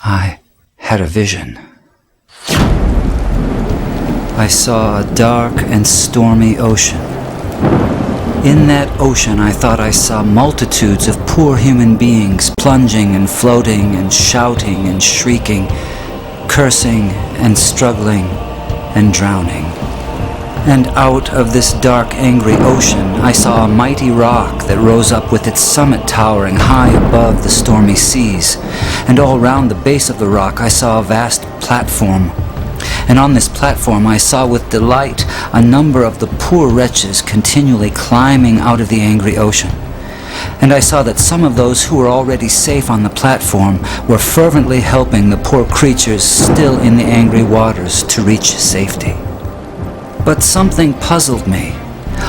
I had a vision. I saw a dark and stormy ocean. In that ocean, I thought I saw multitudes of poor human beings plunging and floating and shouting and shrieking, cursing and struggling and drowning. And out of this dark, angry ocean, I saw a mighty rock that rose up with its summit towering high above the stormy seas. And all round the base of the rock, I saw a vast platform. And on this platform I saw with delight a number of the poor wretches continually climbing out of the angry ocean. And I saw that some of those who were already safe on the platform were fervently helping the poor creatures still in the angry waters to reach safety. But something puzzled me.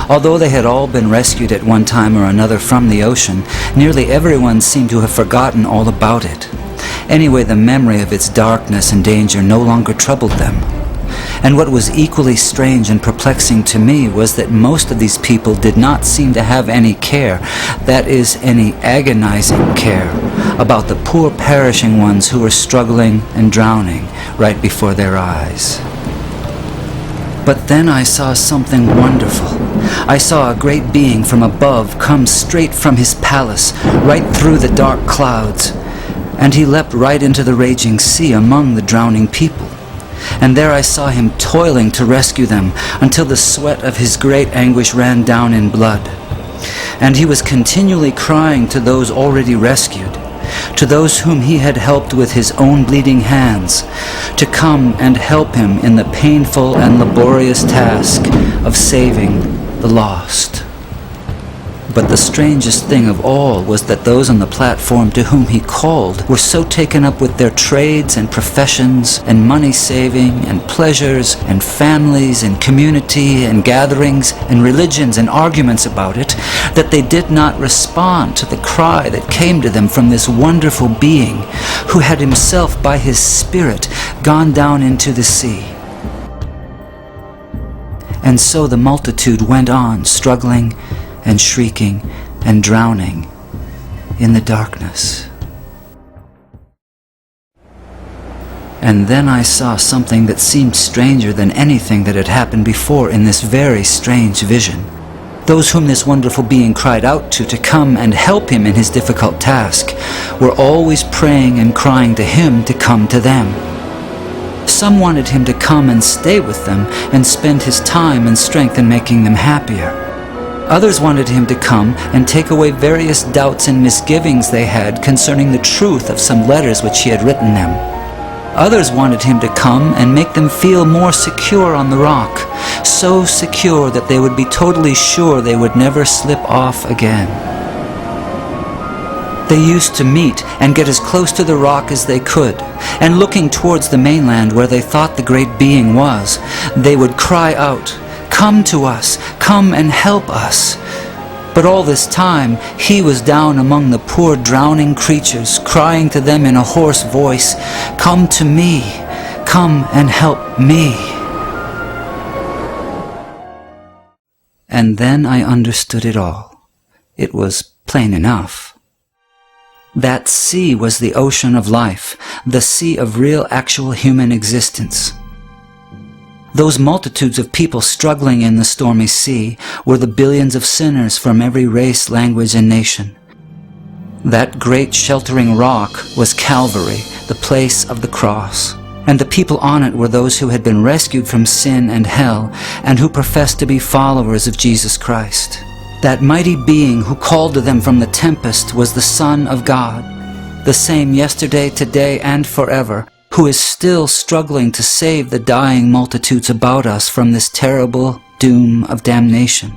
Although they had all been rescued at one time or another from the ocean, nearly everyone seemed to have forgotten all about it. Anyway, the memory of its darkness and danger no longer troubled them. And what was equally strange and perplexing to me was that most of these people did not seem to have any care, that is, any agonizing care, about the poor perishing ones who were struggling and drowning right before their eyes. But then I saw something wonderful. I saw a great being from above come straight from his palace, right through the dark clouds. And he leapt right into the raging sea among the drowning people. And there I saw him toiling to rescue them, until the sweat of his great anguish ran down in blood. And he was continually crying to those already rescued, to those whom he had helped with his own bleeding hands, to come and help him in the painful and laborious task of saving the lost. But the strangest thing of all was that those on the platform to whom he called were so taken up with their trades and professions and money-saving and pleasures and families and community and gatherings and religions and arguments about it that they did not respond to the cry that came to them from this wonderful being who had himself by his Spirit gone down into the sea. And so the multitude went on struggling and shrieking and drowning in the darkness. And then I saw something that seemed stranger than anything that had happened before in this very strange vision. Those whom this wonderful being cried out to come and help him in his difficult task were always praying and crying to him to come to them. Some wanted him to come and stay with them and spend his time and strength in making them happier. Others wanted him to come and take away various doubts and misgivings they had concerning the truth of some letters which he had written them. Others wanted him to come and make them feel more secure on the rock, so secure that they would be totally sure they would never slip off again. They used to meet and get as close to the rock as they could, and looking towards the mainland where they thought the great being was, they would cry out, "Come to us, come and help us." But all this time he was down among the poor drowning creatures, crying to them in a hoarse voice, "Come to me, come and help me." And then I understood it all. It was plain enough. That sea was the ocean of life, the sea of real actual human existence. Those multitudes of people struggling in the stormy sea were the billions of sinners from every race, language, and nation. That great sheltering rock was Calvary, the place of the cross, and the people on it were those who had been rescued from sin and hell and who professed to be followers of Jesus Christ. That mighty being who called to them from the tempest was the Son of God, the same yesterday, today, and forever, who is still struggling to save the dying multitudes about us from this terrible doom of damnation,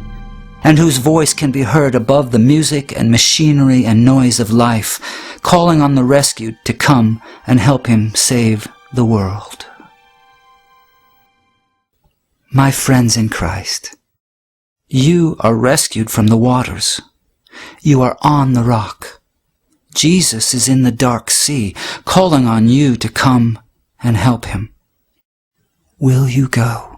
and whose voice can be heard above the music and machinery and noise of life, calling on the rescued to come and help him save the world. My friends in Christ, you are rescued from the waters. You are on the rock. Jesus is in the dark sea, calling on you to come and help him. Will you go?